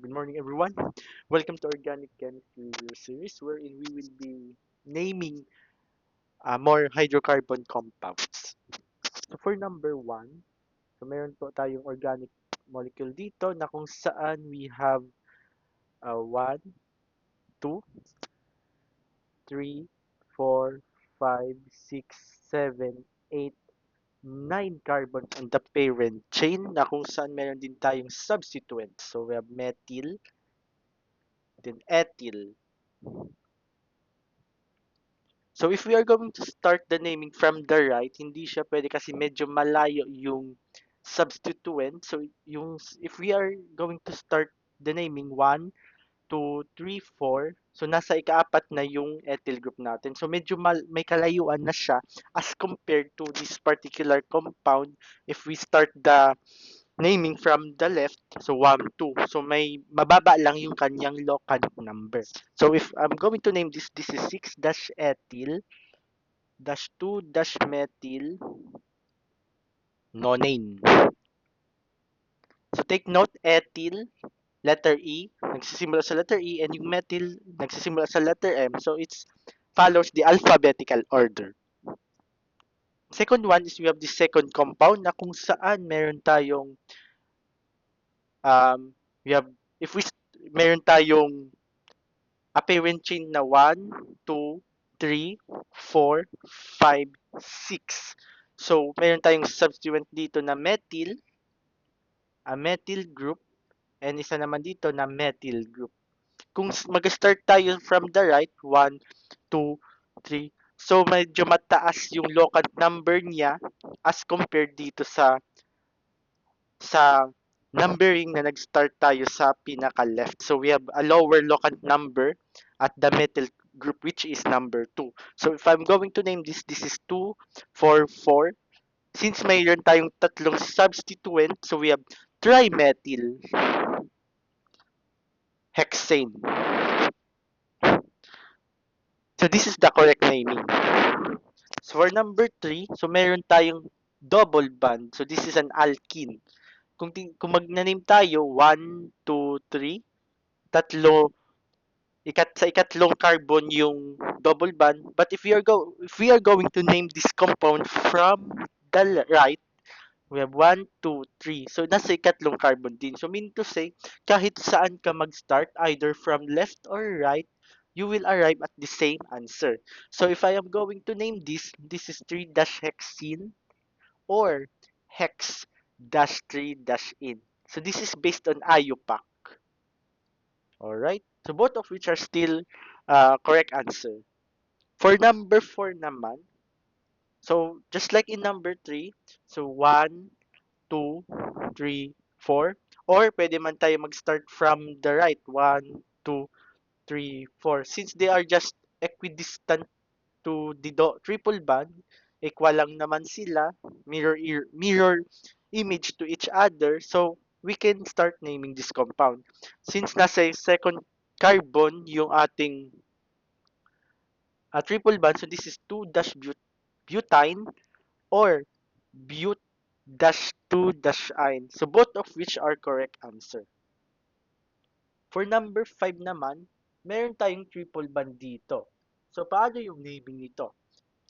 Good morning, everyone. Welcome to Organic Chemistry series, wherein we will be naming more hydrocarbon compounds. So for number one, so meron po tayong organic molecule dito na kung saan we have 1, 2, 3, 4, 5, 6, 7, 8, 9 carbons on the parent chain na kung saan meron din tayong substituent. So we have methyl, then ethyl. So if we are going to start the naming from the right, hindi siya pwede kasi medyo malayo yung substituent. So if we are going to start the naming 1, 2, 3, 4, so nasa ikaapat na yung ethyl group natin. So medyo may kalayuan na siya as compared to this particular compound if we start the naming from the left, so 1, 2. So may mababa lang yung kanyang locant number. So if I'm going to name this is 6-ethyl dash 2 dash methyl nonane. So take note, ethyl, letter E, nagsisimula sa letter E, and yung methyl, nagsisimula sa letter M. So it's follows the alphabetical order. Second one is we have the second compound na kung saan meron tayong we have if we meron tayong apparent chain na 1, 2, 3, 4, 5, 6. So meron tayong substituent dito na methyl, a methyl group, and isa naman dito na methyl group. Kung mag-start tayo from the right, 1, 2, 3. So medyo mataas yung locant number niya as compared dito sa numbering na nag-start tayo sa pinaka-left. So we have a lower locant number at the methyl group which is number 2. So if I'm going to name this is 2, 4, 4. Since mayroon tayong tatlong substituent, so we have trimethyl hexane. So this is the correct naming. So for number 3, so meron tayong double bond. So this is an alkene. Kung mag-name tayo, 1, 2, 3, tatlo, sa ikatlong carbon yung double bond. But if we are going to name this compound from the right, we have 1, 2, 3. So nasa ikatlong carbon din. So mean to say, kahit saan ka mag-start, either from left or right, you will arrive at the same answer. So if I am going to name this is 3-hexene or hex-3-in. So this is based on IUPAC. Alright? So both of which are still correct answer. For number 4 naman, so just like in number 3, so 1, 2, 3, 4. Or pwede man tayo mag-start from the right. 1, 2, 3, 4. Since they are just equidistant to the triple bond, equal lang naman sila, mirror image to each other, so we can start naming this compound. Since nasa second carbon yung ating triple bond, so this is 2-butene or but-2-ine. So both of which are correct answer. For number 5 naman, meron tayong triple bond dito. So paano yung naming nito?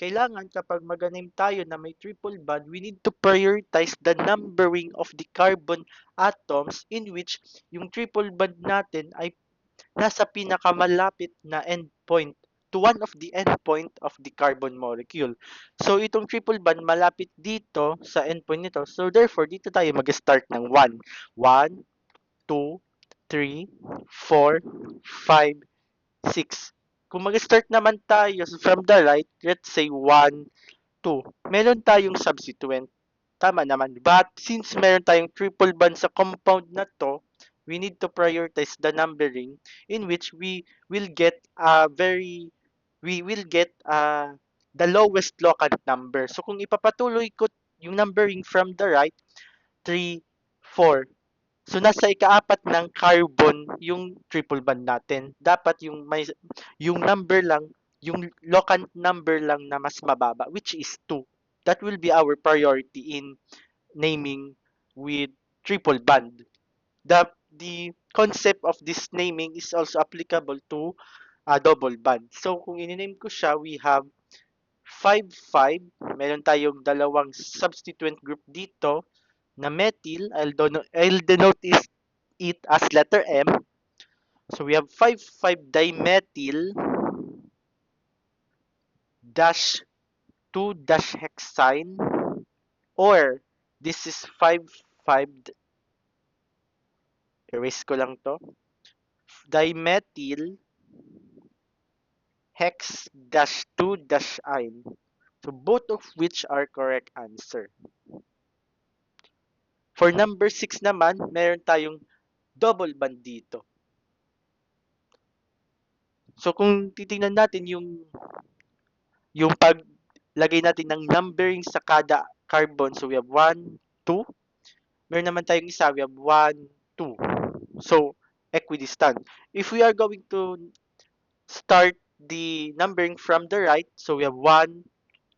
Kailangan kapag mag-name tayo na may triple bond, we need to prioritize the numbering of the carbon atoms in which yung triple bond natin ay nasa pinakamalapit na endpoint to one of the endpoint of the carbon molecule. So itong triple bond malapit dito sa endpoint nito. So therefore, dito tayo mag-start ng 1. 1, 2, 3, 4, 5, 6. Kung mag-start naman tayo from the right, let's say 1, 2. Meron tayong substituent. Tama naman. But since meron tayong triple bond sa compound na to, we need to prioritize the numbering in which we will get the lowest locant number. So kung ipapatuloy ko yung numbering from the right, 3, 4. So nasa ikaapat ng carbon yung triple bond natin. Dapat yung number lang, yung locant number lang na mas mababa, which is 2. That will be our priority in naming with triple bond. the concept of this naming is also applicable to double bond. So kung i-name ko siya, we have 5,5. Meron tayong dalawang substituent group dito na methyl. I'll denote it as letter M. So we have 5,5-dimethyl dash 2 dash hexane, or this is 5,5, erase ko lang to, dimethyl hex dash 2 dash ine. So both of which are correct answer. For number 6 naman, meron tayong double bond dito. So kung titingnan natin yung paglagay natin ng numbering sa kada carbon, so we have 1, 2. Meron naman tayong isa, we have 1, 2. So equidistant. If we are going to start the numbering from the right, so we have 1,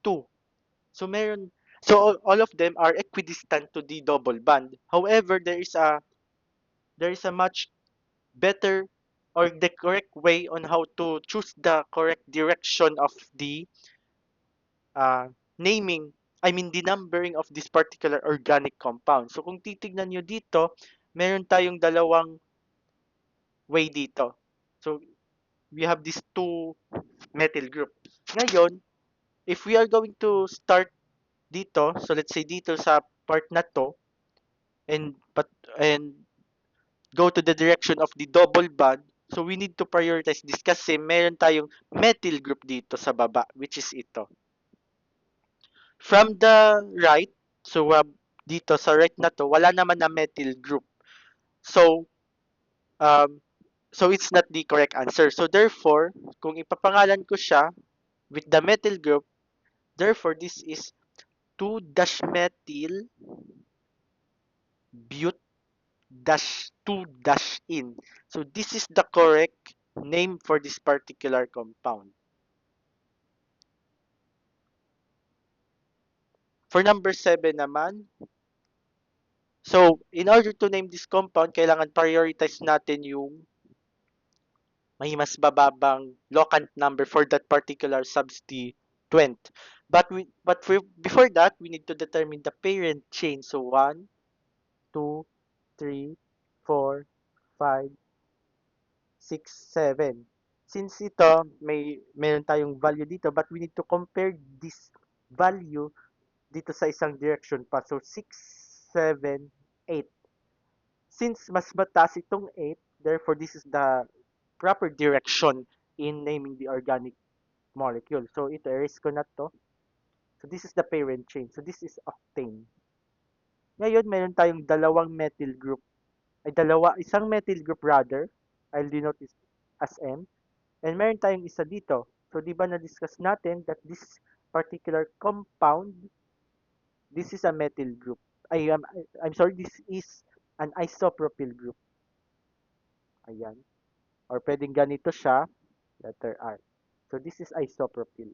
2. So all of them are equidistant to the double bond. However, there is a much better or the correct way on how to choose the correct direction of the uh, naming, I mean the numbering of this particular organic compound. So kung titignan nyo dito, meron tayong dalawang way dito. So we have these two methyl group. Ngayon, if we are going to start dito, so let's say dito sa part na to, and and go to the direction of the double bond, so we need to prioritize this kasi meron tayong methyl group dito sa baba, which is ito. From the right, so dito sa right na to, wala naman na methyl group. So, um, so it's not the correct answer. So therefore, kung ipapangalan ko siya with the methyl group, therefore this is 2-methyl but-2-in. So this is the correct name for this particular compound. For number 7 naman, so in order to name this compound, kailangan prioritize natin yung may mas bababang locant number for that particular substituent. Before that, we need to determine the parent chain. So 1, 2, 3, 4, 5, 6, 7. Since ito, meron tayong value dito, but we need to compare this value dito sa isang direction pa. So 6, 7, 8. Since mas mataas itong 8, therefore this is the proper direction in naming the organic molecule. So ito, erase ko na to. So this is the parent chain. So this is octane. Ngayon, meron tayong dalawang methyl group. Isang methyl group rather. I'll denote this as M. And meron tayong isa dito. So di ba na-discuss natin that this particular compound, this is a methyl group. I'm sorry, this is an isopropyl group. Ayan. Or pwedeng ganito siya, letter R. So this is isopropyl.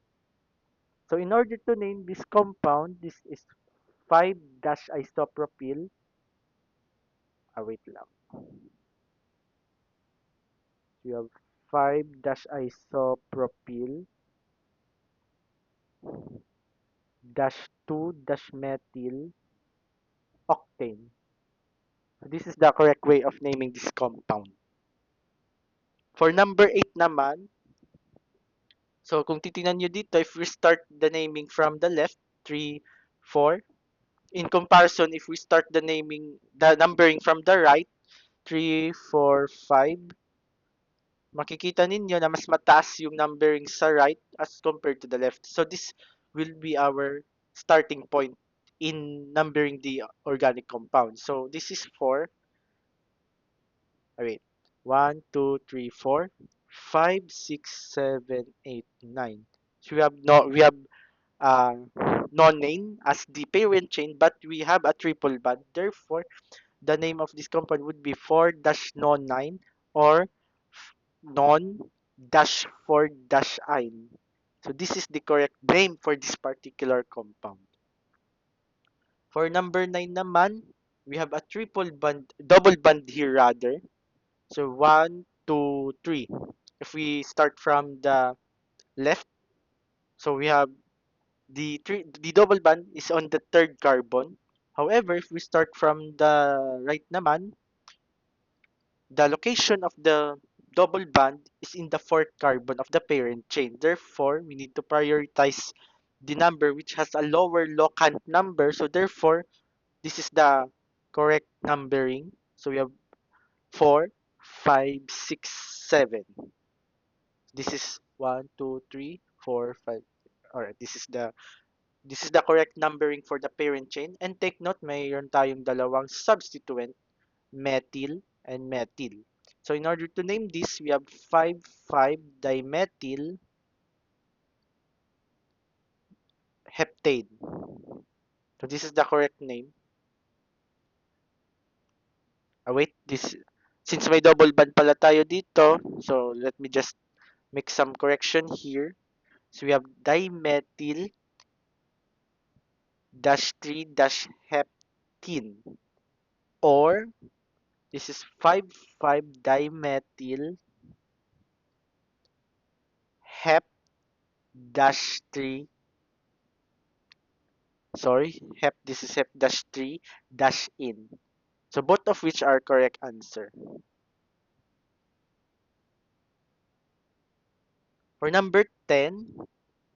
So in order to name this compound, this is 5-isopropyl. Wait lang. So you have 5-isopropyl dash 2-methyl octane. So this is the correct way of naming this compound. For number 8 naman, so kung titingnan nyo dito, if we start the naming from the left, 3, 4. In comparison, if we start the numbering from the right, 3, 4, 5, makikita ninyo na mas mataas yung numbering sa right as compared to the left. So this will be our starting point in numbering the organic compound. So this is 4. Wait. 1, 2, 3, 4, 5, 6, 7, 8, 9. So we have nonane as the parent chain, but we have a triple bond. Therefore, the name of this compound would be 4-nonine or non-4-ine. So this is the correct name for this particular compound. For number 9 naman, we have a triple bond, double bond here rather. So one, two, three. If we start from the left, so we have the double bond is on the third carbon. However, if we start from the right naman, the location of the double bond is in the fourth carbon of the parent chain. Therefore, we need to prioritize the number which has a lower locant number. So therefore, this is the correct numbering. So we have 4, 5, 6, 7. This is 1, 2, 3, 4, 5. Alright, this is the correct numbering for the parent chain. And take note, mayroon tayong dalawang substituent, methyl and methyl. So in order to name this, we have 5,5-dimethyl heptane. So this is the correct name. Wait, this since may double bond pala tayo dito, so let me just make some correction here. So we have dimethyl dash 3 dash heptene, or this is 5,5-dimethyl hep dash 3, sorry, this is hep dash 3 dash in. So both of which are correct answer. For number 10,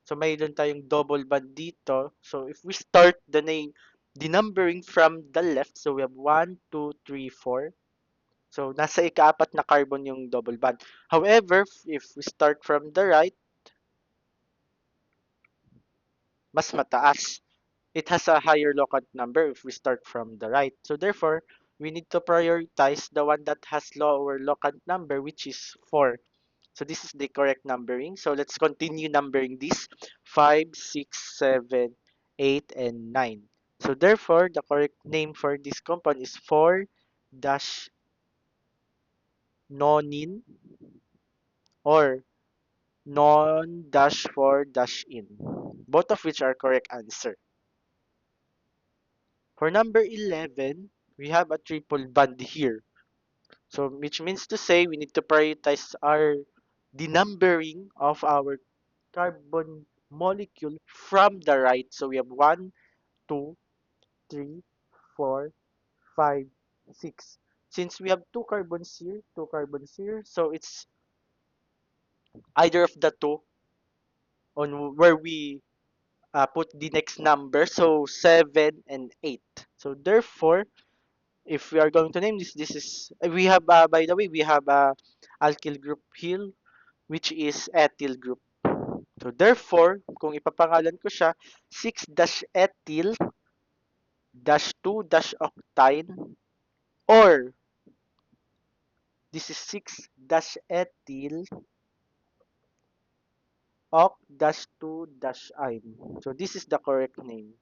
so mayroon tayong double bond dito. So if we start the numbering from the left, so we have 1, 2, 3, 4. So nasa ikaapat na carbon yung double bond. However, if we start from the right, mas mataas. It has a higher locant number if we start from the right. So therefore, we need to prioritize the one that has lower locant number, which is 4. So this is the correct numbering. So let's continue numbering this: 5, 6, 7, 8, and 9. So therefore, the correct name for this compound is 4-nonin or non-4-in. Both of which are correct answer. For number 11, we have a triple bond here. So which means to say we need to prioritize the numbering of our carbon molecule from the right. So we have 1, 2, 3, 4, 5, 6. Since we have two carbons here, so it's either of the two on where we put the next number. So 7 and 8. So therefore, if we are going to name this is we have by the way we have a alkyl group here which is ethyl group. So therefore, kung ipapangalan ko siya, 6-ethyl dash 2-octine, or this is 6-ethyl oct dash 2-ine. So this is the correct name.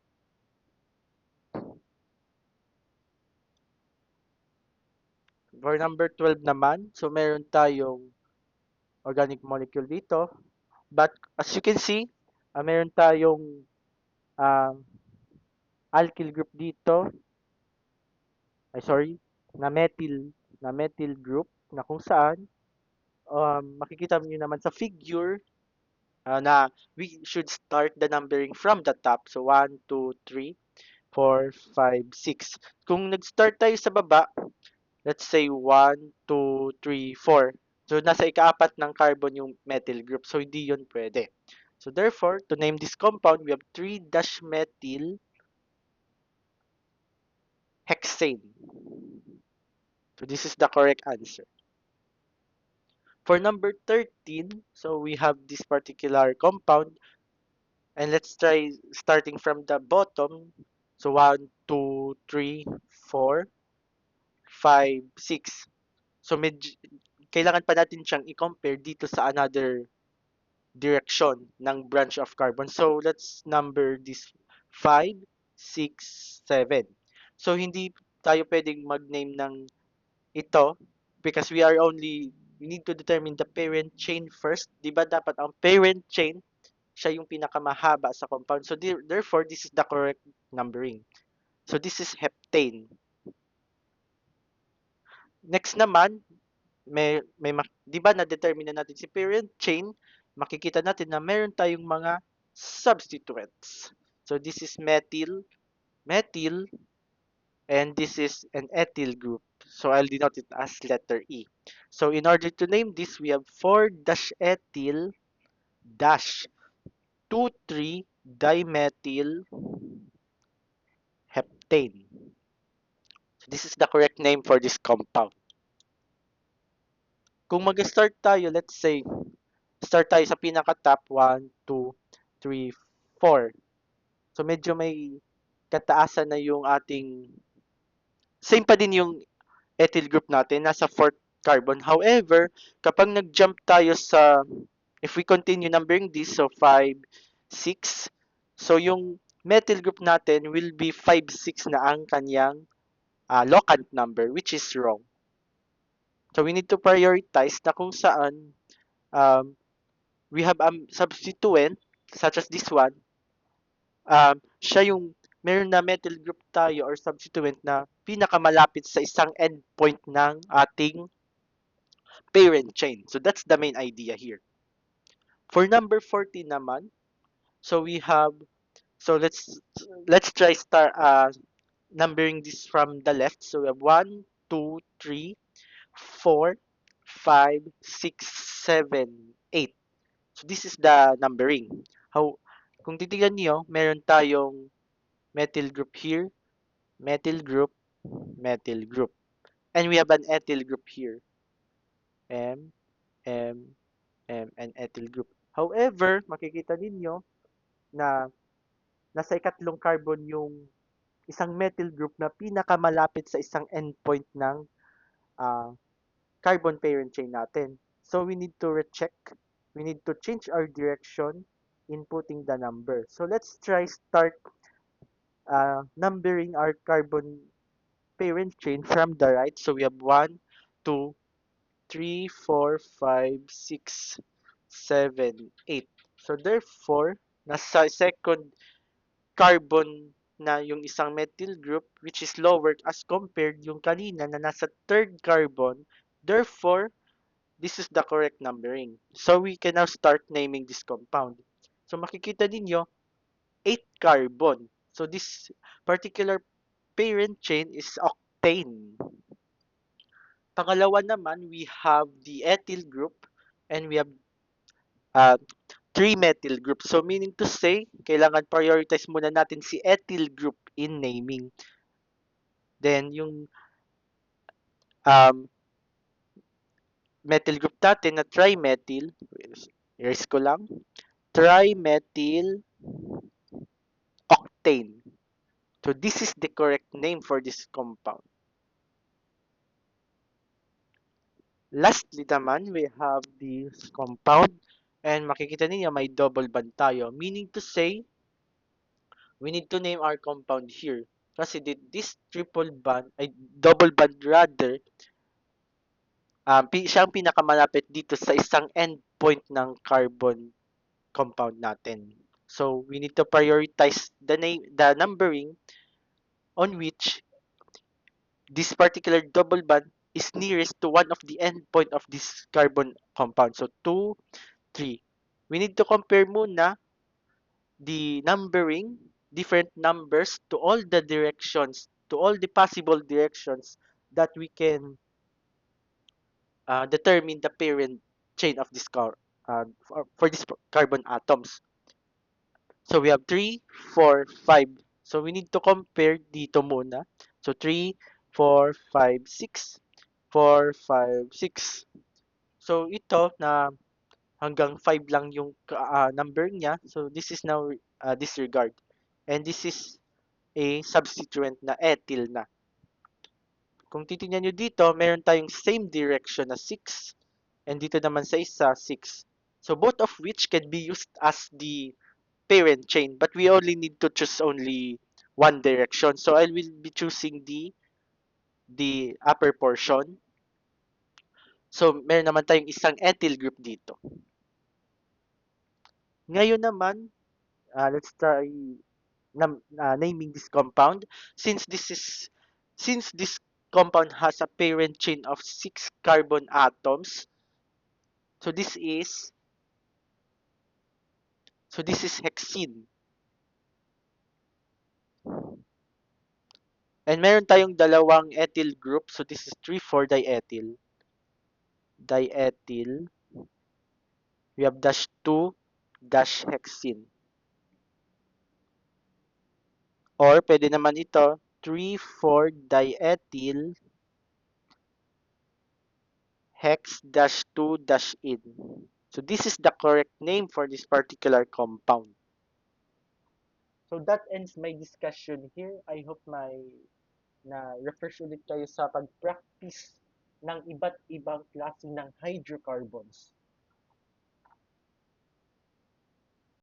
For number 12 naman, so meron tayong organic molecule dito. But as you can see, meron tayong uh, alkyl group dito. Ay sorry, na methyl group na kung saan makikita niyo naman sa figure na we should start the numbering from the top. So 1, 2, 3, 4, 5, 6. Kung nag-start tayo sa baba, let's say 1, 2, 3, 4. So nasa ikaapat ng carbon yung methyl group. So hindi yun pwede. So therefore, to name this compound, we have 3-methyl hexane. So this is the correct answer. For number 13, so we have this particular compound. And let's try starting from the bottom. So 1, 2, 3, 4, 5, 6. So kailangan pa natin siyang i-compare dito sa another direction ng branch of carbon. So let's number this 5, 6, 7. So hindi tayo pwedeng mag-name ng ito because we need to determine the parent chain first. 'Di ba dapat ang parent chain siya yung pinakamahaba sa compound. So therefore, this is the correct numbering. So this is heptane. Next naman, 'di ba na-determine na natin si parent chain, makikita natin na meron tayong mga substituents. So this is methyl, methyl, and this is an ethyl group. So I'll denote it as letter E. So in order to name this, we have 4-ethyl dash 2,3-dimethyl heptane. So this is the correct name for this compound. Kung mag-start tayo, let's say, start tayo sa pinaka-top, 1, 2, 3, 4. So medyo may kataasan na yung ating, same pa din yung ethyl group natin, nasa 4th carbon. However, kapag nag-jump tayo sa, if we continue numbering this, so 5, 6, so yung methyl group natin will be 5, 6 na ang kanyang locant number, which is wrong. So we need to prioritize na kung saan um, we have a substituent, such as this one, siya yung meron na methyl group tayo or substituent na pinakamalapit sa isang endpoint ng ating parent chain. So that's the main idea here. For number 14 naman, so we have, so let's try start numbering this from the left. So we have 1, 2, 3, 4, 5, 6, 7, 8. So this is the numbering. How kung titingnan niyo, meron tayong methyl group here, methyl group, methyl group. And we have an ethyl group here. M, M, and ethyl group. However, makikita ninyo na nasa ikatlong carbon yung isang methyl group na pinakamalapit sa isang endpoint ng uh, carbon parent chain natin. So we need to recheck, we need to change our direction inputting the number. So let's try start numbering our carbon parent chain from the right. So we have 1, 2, 3, 4, 5, 6, 7, 8. So therefore, nasa second carbon na yung isang methyl group which is lower as compared yung kanina na nasa third carbon. Therefore, this is the correct numbering. So we can now start naming this compound. So makikita ninyo, 8 carbon. So this particular parent chain is octane. Pangalawa naman, we have the ethyl group and we have uh, 3 methyl group. So meaning to say, kailangan prioritize muna natin si ethyl group in naming. Then yung um, methyl group natin na trimethyl, erase ko lang, trimethyl octane. So this is the correct name for this compound. Lastly naman, we have this compound and makikita niyo may double bond tayo. Meaning to say, we need to name our compound here. Kasi this triple bond, ay double bond rather, siya ang pinakamalapit dito sa isang endpoint ng carbon compound natin. So we need to prioritize the numbering on which this particular double bond is nearest to one of the endpoint of this carbon compound. So 2, 3. We need to compare muna the numbering, different numbers to all the directions, to all the possible directions that we can determine the parent chain of this for this carbon atoms. So we have 3, 4, 5. So we need to compare dito muna. So 3, 4, 5, 6. 4, 5, 6. So ito na hanggang 5 lang yung number niya. So this is now disregard. And this is a substituent na ethyl na. Kung titingnan nyo dito, meron tayong same direction na 6. And dito naman sa isa, 6. So both of which can be used as the parent chain. But we only need to choose only one direction. So I will be choosing the upper portion. So meron naman tayong isang ethyl group dito. Ngayon naman, let's try naming this compound. Since this compound has a parent chain of 6 carbon atoms. So this is this is hexene. And meron tayong dalawang ethyl group. So this is 3,4-diethyl. Diethyl. We have dash 2 dash hexene. Or pwede naman ito 3,4-diethyl hex dash 2 dash in. So this is the correct name for this particular compound. So that ends my discussion here. I hope na refresh ulit kayo sa pag-practice ng iba't ibang klase ng hydrocarbons.